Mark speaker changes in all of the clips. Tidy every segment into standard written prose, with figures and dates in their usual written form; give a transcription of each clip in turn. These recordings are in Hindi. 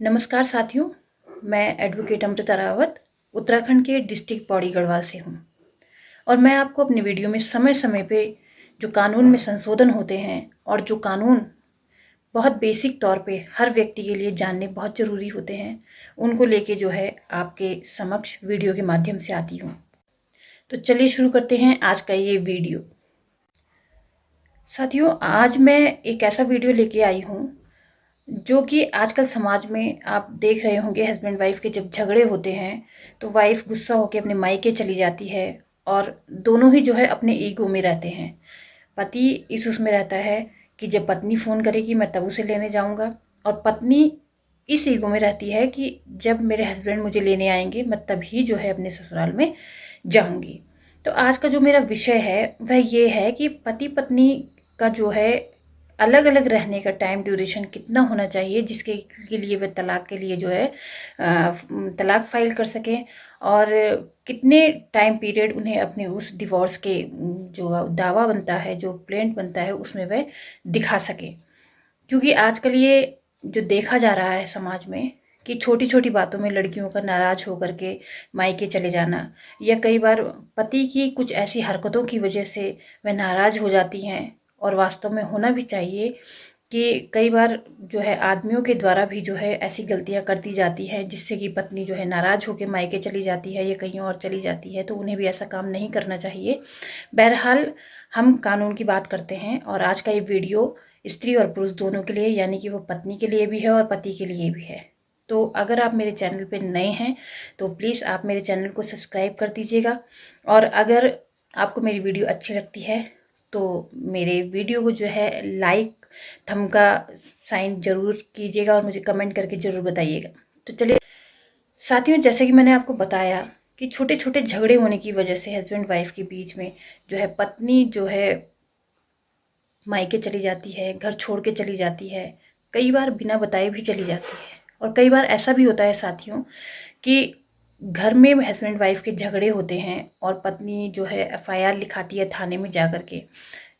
Speaker 1: नमस्कार साथियों, मैं एडवोकेट अमृता रावत उत्तराखंड के डिस्ट्रिक्ट पौड़ी गढ़वाल से हूँ और मैं आपको अपने वीडियो में समय समय पे जो कानून में संशोधन होते हैं और जो कानून बहुत बेसिक तौर पे हर व्यक्ति के लिए जानने बहुत ज़रूरी होते हैं, उनको लेके जो है आपके समक्ष वीडियो के माध्यम से आती हूँ। तो चलिए शुरू करते हैं आज का ये वीडियो। साथियों, आज मैं एक ऐसा वीडियो लेके आई हूँ जो कि आजकल समाज में आप देख रहे होंगे। हस्बैंड वाइफ के जब झगड़े होते हैं तो वाइफ गुस्सा होकर अपने मायके चली जाती है और दोनों ही जो है अपने ईगो में रहते हैं। पति इस उसमें रहता है कि जब पत्नी फ़ोन करेगी मैं तब उसे लेने जाऊंगा, और पत्नी इस ईगो में रहती है कि जब मेरे हस्बैंड मुझे लेने आएंगे मैं तभी जो है अपने ससुराल में जाऊंगी। तो आज का जो मेरा विषय है वह ये है कि पति पत्नी का जो है अलग अलग रहने का टाइम ड्यूरेशन कितना होना चाहिए, जिसके के लिए वे तलाक के लिए जो है तलाक फाइल कर सकें, और कितने टाइम पीरियड उन्हें अपने उस डिवोर्स के जो दावा बनता है, जो प्लेंट बनता है, उसमें वह दिखा सके। क्योंकि आजकल ये जो देखा जा रहा है समाज में कि छोटी छोटी बातों में लड़कियों का नाराज़ होकर के मायके चले जाना, या कई बार पति की कुछ ऐसी हरकतों की वजह से वह नाराज़ हो जाती हैं, और वास्तव में होना भी चाहिए कि कई बार जो है आदमियों के द्वारा भी जो है ऐसी गलतियां कर दी जाती हैं जिससे कि पत्नी जो है नाराज़ होकर मायके चली जाती है या कहीं और चली जाती है। तो उन्हें भी ऐसा काम नहीं करना चाहिए। बहरहाल, हम कानून की बात करते हैं और आज का ये वीडियो स्त्री और पुरुष दोनों के लिए, यानी कि वो पत्नी के लिए भी है और पति के लिए भी है। तो अगर आप मेरे चैनल पे नए हैं तो प्लीज़ आप मेरे चैनल को सब्सक्राइब कर दीजिएगा, और अगर आपको मेरी वीडियो अच्छी लगती है तो मेरे वीडियो को जो है लाइक थंब का साइन ज़रूर कीजिएगा और मुझे कमेंट करके ज़रूर बताइएगा। तो चलिए साथियों, जैसे कि मैंने आपको बताया कि छोटे छोटे झगड़े होने की वजह से हस्बैंड वाइफ के बीच में जो है पत्नी जो है मायके चली जाती है, घर छोड़ के चली जाती है, कई बार बिना बताए भी चली जाती है। और कई बार ऐसा भी होता है साथियों कि घर में हस्बैंड वाइफ के झगड़े होते हैं और पत्नी जो है एफआईआर लिखाती है थाने में जा कर के,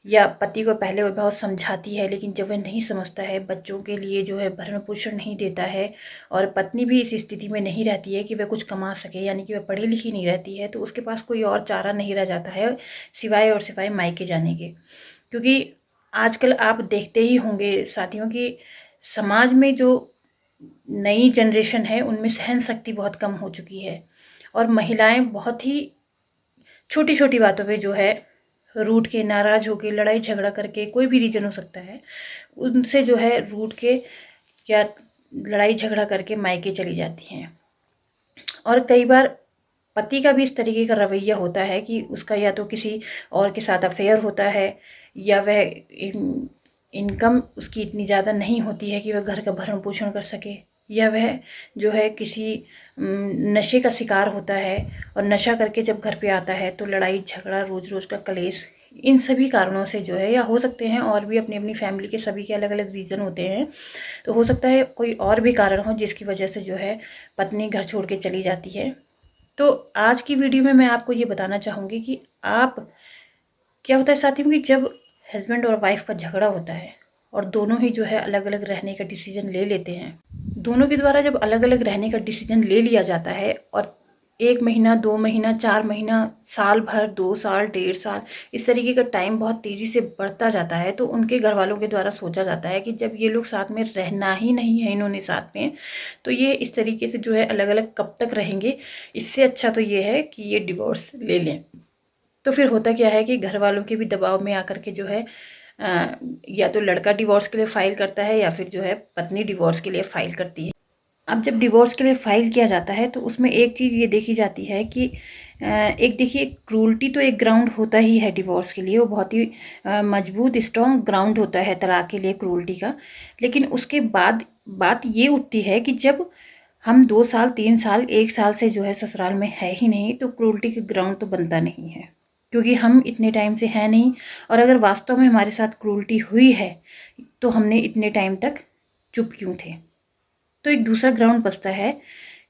Speaker 1: या पति को पहले वो बहुत समझाती है, लेकिन जब वह नहीं समझता है, बच्चों के लिए जो है भरण पोषण नहीं देता है, और पत्नी भी इस स्थिति में नहीं रहती है कि वह कुछ कमा सके, यानी कि वह पढ़ी लिखी नहीं रहती है, तो उसके पास कोई और चारा नहीं रह जाता है सिवाय और सिवाय मायके जाने के। क्योंकि आजकल आप देखते ही होंगे साथियों कि समाज में जो नई जनरेशन है उनमें सहन शक्ति बहुत कम हो चुकी है, और महिलाएं बहुत ही छोटी छोटी बातों पे जो है रूठ के, नाराज होके, लड़ाई झगड़ा करके, कोई भी रीजन हो सकता है, उनसे जो है रूठ के या लड़ाई झगड़ा करके मायके चली जाती हैं। और कई बार पति का भी इस तरीके का रवैया होता है कि उसका या तो किसी और के साथ अफेयर होता है, या वह इनकम उसकी इतनी ज़्यादा नहीं होती है कि वह घर का भरण पोषण कर सके, या वह जो है किसी नशे का शिकार होता है, और नशा करके जब घर पे आता है तो लड़ाई झगड़ा, रोज़ रोज़ का कलेश, इन सभी कारणों से जो है, या हो सकते हैं और भी अपनी अपनी फैमिली के सभी के अलग अलग रीज़न होते हैं, तो हो सकता है कोई और भी कारण हो जिसकी वजह से जो है पत्नी घर छोड़ के चली जाती है। तो आज की वीडियो में मैं आपको ये बताना चाहूँगी कि आप, क्या होता है साथियों कि जब हस्बैंड और वाइफ का झगड़ा होता है और दोनों ही जो है अलग अलग रहने का डिसीजन ले लेते हैं, दोनों के द्वारा जब अलग अलग रहने का डिसीजन ले लिया जाता है और 1 महीना, 2 महीना, 4 महीना, साल भर, 2 साल, 1.5 साल, इस तरीके का टाइम बहुत तेज़ी से बढ़ता जाता है, तो उनके घर वालों के द्वारा सोचा जाता है कि जब ये लोग साथ में रहना ही नहीं है इन्होंने साथ में, तो ये इस तरीके से जो है अलग अलग कब तक रहेंगे। इससे अच्छा तो ये है कि ये डिवोर्स ले लें। तो फिर होता क्या है कि घर वालों के भी दबाव में आकर के जो है या तो लड़का डिवोर्स के लिए फ़ाइल करता है, या फिर जो है पत्नी डिवोर्स के लिए फ़ाइल करती है। अब जब डिवोर्स के लिए फ़ाइल किया जाता है तो उसमें एक चीज़ ये देखी जाती है कि एक देखिए, क्रूल्टी तो एक ग्राउंड होता ही है डिवोर्स के लिए, वो बहुत ही मजबूत स्ट्रॉन्ग ग्राउंड होता है तलाक के लिए, क्रूल्टी का। लेकिन उसके बाद बात ये उठती है कि जब हम 2 साल, 3 साल, 1 साल से जो है ससुराल में है ही नहीं, तो क्रूल्टी का ग्राउंड तो बनता नहीं है, क्योंकि हम इतने टाइम से हैं नहीं। और अगर वास्तव में हमारे साथ क्रूल्टी हुई है तो हमने इतने टाइम तक चुप क्यों थे। तो एक दूसरा ग्राउंड बचता है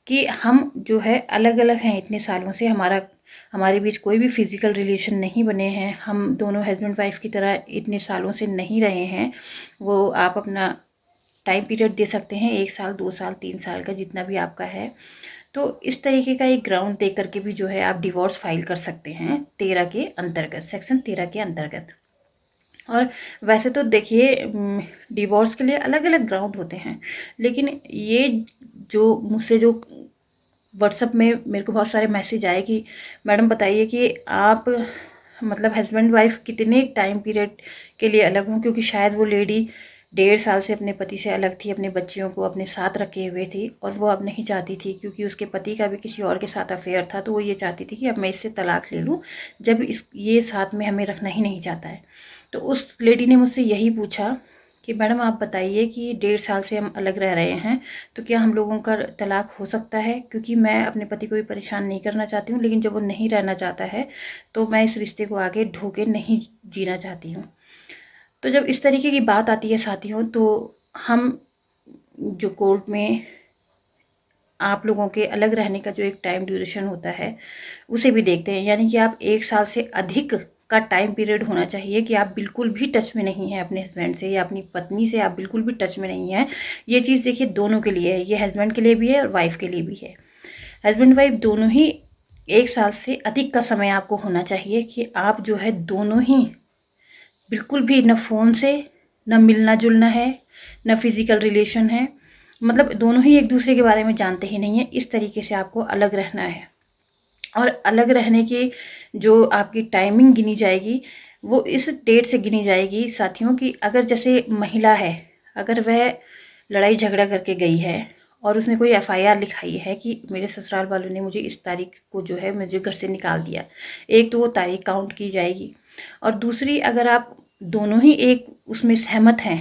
Speaker 1: कि हम जो है अलग अलग हैं इतने सालों से, हमारे बीच कोई भी फिजिकल रिलेशन नहीं बने हैं, हम दोनों हस्बैंड वाइफ की तरह इतने सालों से नहीं रहे हैं। वो आप अपना टाइम पीरियड दे सकते हैं, 1 साल, 2 साल, 3 साल का, जितना भी आपका है। तो इस तरीके का एक ग्राउंड दे करके भी जो है आप डिवोर्स फाइल कर सकते हैं 13 के अंतर्गत, सेक्शन 13 के अंतर्गत। और वैसे तो देखिए डिवोर्स के लिए अलग अलग ग्राउंड होते हैं, लेकिन ये जो मुझसे जो व्हाट्सएप में मेरे को बहुत सारे मैसेज आए कि मैडम बताइए कि आप मतलब हस्बैंड वाइफ कितने टाइम पीरियड के लिए अलग हों, क्योंकि शायद वो लेडी 1.5 साल से अपने पति से अलग थी, अपने बच्चियों को अपने साथ रखे हुए थी, और वो अब नहीं चाहती थी क्योंकि उसके पति का भी किसी और के साथ अफेयर था, तो वो ये चाहती थी कि अब मैं इससे तलाक ले लूँ, जब ये साथ में हमें रखना ही नहीं चाहता है। तो उस लेडी ने मुझसे यही पूछा कि मैडम आप बताइए कि 1.5 साल से हम अलग रह रहे हैं, तो क्या हम लोगों का तलाक हो सकता है, क्योंकि मैं अपने पति को भी परेशान नहीं करना चाहती हूँ, लेकिन जब वो नहीं रहना चाहता है तो मैं इस रिश्ते को आगे ढोके नहीं जीना चाहती हूँ। तो जब इस तरीके की बात आती है साथियों, तो हम जो कोर्ट में आप लोगों के अलग रहने का जो एक टाइम ड्यूरेशन होता है उसे भी देखते हैं, यानी कि आप 1 साल से अधिक का टाइम पीरियड होना चाहिए कि आप बिल्कुल भी टच में नहीं हैं अपने हस्बैंड से, या अपनी पत्नी से आप बिल्कुल भी टच में नहीं हैं। ये चीज़ देखिए दोनों के लिए है, ये हस्बैंड के लिए भी है और वाइफ के लिए भी है। हस्बैंड वाइफ दोनों ही 1 साल से अधिक का समय आपको होना चाहिए कि आप जो है दोनों ही बिल्कुल भी न फ़ोन से, न मिलना जुलना है, न फिज़िकल रिलेशन है, मतलब दोनों ही एक दूसरे के बारे में जानते ही नहीं है। इस तरीके से आपको अलग रहना है। और अलग रहने की जो आपकी टाइमिंग गिनी जाएगी, वो इस डेट से गिनी जाएगी साथियों, कि अगर जैसे महिला है, अगर वह लड़ाई झगड़ा करके गई है और उसने कोई एफआईआर लिखाई है कि मेरे ससुराल वालों ने मुझे इस तारीख को जो है मुझे घर से निकाल दिया, एक तो वो तारीख काउंट की जाएगी। और दूसरी, अगर आप दोनों ही एक उसमें सहमत हैं,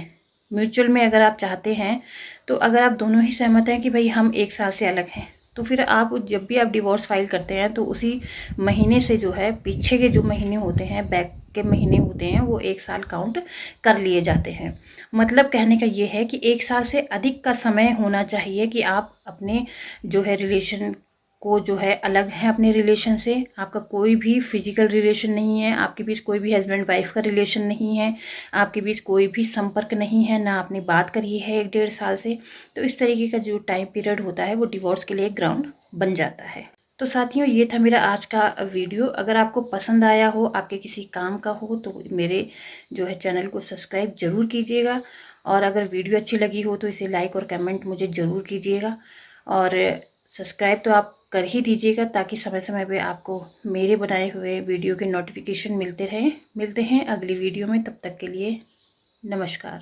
Speaker 1: म्यूचुअल में अगर आप चाहते हैं, तो अगर आप दोनों ही सहमत हैं कि भाई हम 1 साल से अलग हैं, तो फिर आप जब भी आप डिवोर्स फाइल करते हैं तो उसी महीने से जो है पीछे के जो महीने होते हैं, बैक के महीने होते हैं, वो 1 साल काउंट कर लिए जाते हैं। मतलब कहने का ये है कि 1 साल से अधिक का समय होना चाहिए कि आप अपने जो है रिलेशन को जो है अलग है अपने रिलेशन से, आपका कोई भी फिजिकल रिलेशन नहीं है, आपके बीच कोई भी हस्बैंड वाइफ का रिलेशन नहीं है, आपके बीच कोई भी संपर्क नहीं है, ना आपने बात करी है 1-1.5 साल से। तो इस तरीके का जो टाइम पीरियड होता है वो डिवोर्स के लिए ग्राउंड बन जाता है। तो साथियों, ये था मेरा आज का वीडियो। अगर आपको पसंद आया हो, आपके किसी काम का हो, तो मेरे जो है चैनल को सब्सक्राइब ज़रूर कीजिएगा, और अगर वीडियो अच्छी लगी हो तो इसे लाइक और कमेंट मुझे ज़रूर कीजिएगा, और सब्सक्राइब तो आप कर ही दीजिएगा, ताकि समय समय पे आपको मेरे बनाए हुए वीडियो के नोटिफिकेशन मिलते रहें। मिलते हैं अगली वीडियो में, तब तक के लिए नमस्कार।